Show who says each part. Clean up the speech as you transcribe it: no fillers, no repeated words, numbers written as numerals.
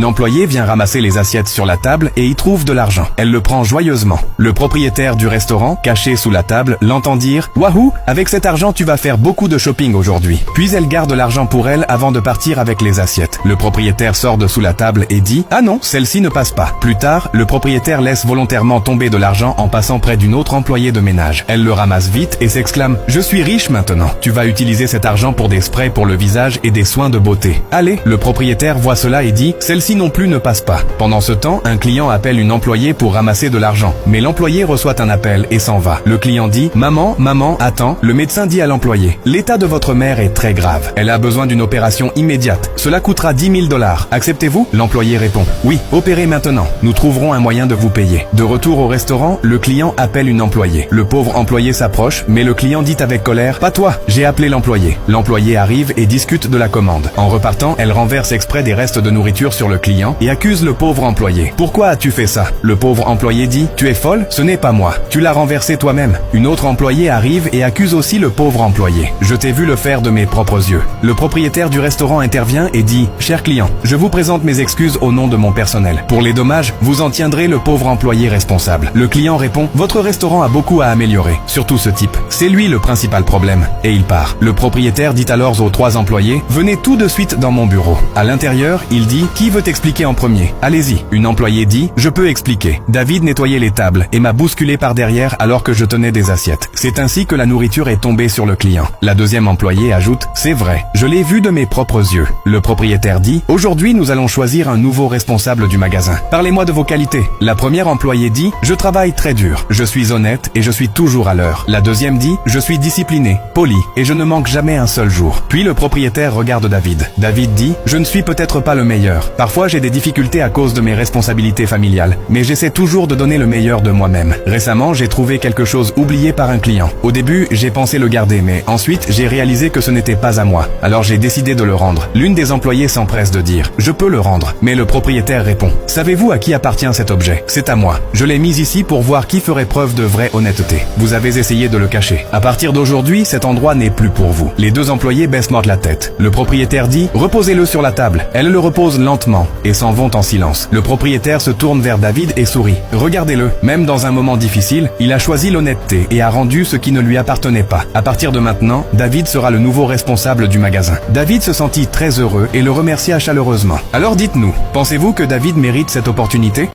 Speaker 1: Une employée vient ramasser les assiettes sur la table et y trouve de l'argent. Elle le prend joyeusement. Le propriétaire du restaurant, caché sous la table, l'entend dire « Wahou, avec cet argent tu vas faire beaucoup de shopping aujourd'hui ». Puis elle garde l'argent pour elle avant de partir avec les assiettes. Le propriétaire sort de sous la table et dit « Ah non, celle-ci ne passe pas ». Plus tard, le propriétaire laisse volontairement tomber de l'argent en passant près d'une autre employée de ménage. Elle le ramasse vite et s'exclame « Je suis riche maintenant. Tu vas utiliser cet argent pour des sprays pour le visage et des soins de beauté. » Allez, le propriétaire voit cela et dit « Celle-ci non plus ne passe pas ». Pendant ce temps, un client appelle une employée pour ramasser de l'argent. Mais l'employé reçoit un appel et s'en va. Le client dit « Maman, attends ». Le médecin dit à l'employé « L'état de votre mère est très grave. Elle a besoin d'une opération immédiate. Cela coûtera 10 000 $. Acceptez-vous » L'employé répond « Oui, opérez maintenant. Nous trouverons un moyen de vous payer ». De retour au restaurant, le client appelle une employée. Le pauvre employé s'approche, mais le client dit avec colère « Pas toi, j'ai appelé l'employé ». L'employé arrive et discute de la commande. En repartant, elle renverse exprès des restes de nourriture sur le client et accuse le pauvre employé. « Pourquoi as-tu fait ça ?» Le pauvre employé dit « Tu es folle, ce n'est pas moi. Tu l'as renversé toi-même ». Une autre employée arrive et accuse aussi le pauvre employé. « Je t'ai vu le faire de mes propres yeux ». Le propriétaire du restaurant intervient et dit « Cher client, je vous présente mes excuses au nom de mon personnel. Pour les dommages, vous en tiendrez le pauvre employé responsable ». Le client répond « Votre restaurant a beaucoup à améliorer, surtout ce type. C'est lui le principal problème ». Et il part. Le propriétaire dit alors aux 3 employés « Venez tout de suite dans mon bureau ». À l'intérieur, il dit « Qui veut expliquer en premier ? Allez-y ». Une employée dit « Je peux expliquer. David nettoyait les tables et m'a bousculé par derrière alors que je tenais des assiettes. C'est ainsi que la nourriture est tombée sur le client ». La deuxième employée ajoute « C'est vrai, je l'ai vu de mes propres yeux ». Le propriétaire dit « Aujourd'hui, nous allons choisir un nouveau responsable du magasin. Parlez-moi de vos qualités ». La première employée dit « Je travaille très dur, je suis honnête et je suis toujours à l'heure ». La deuxième dit « Je suis discipliné, poli et je ne manque jamais un seul jour ». Puis le propriétaire regarde David. David dit « Je ne suis peut-être pas le meilleur. Parfois j'ai des difficultés à cause de mes responsabilités familiales, mais j'essaie toujours de donner le meilleur de moi-même. Récemment, j'ai trouvé quelque chose oublié par un client. Au début, j'ai pensé le garder, mais ensuite j'ai réalisé que ce n'était pas à moi. Alors j'ai décidé de le rendre. L'une des employées s'empresse de dire « Je peux le rendre ». Mais le propriétaire répond « Savez-vous à qui appartient cet objet ? C'est à moi. Je l'ai mis ici pour voir qui ferait preuve de vraie honnêteté. Vous avez essayé de le cacher. À partir d'aujourd'hui, cet endroit n'est plus pour vous. » Les 2 employés baissent la tête. Le propriétaire dit « Reposez-le sur la table ». Elles le reposent lentement et s'en vont en silence. Le propriétaire se tourne vers David et sourit. Regardez-le, même dans un moment difficile, il a choisi l'honnêteté et a rendu ce qui ne lui appartenait pas. À partir de maintenant, David sera le nouveau responsable du magasin. David se sentit très heureux et le remercia chaleureusement. Alors dites-nous, pensez-vous que David mérite cette opportunité ?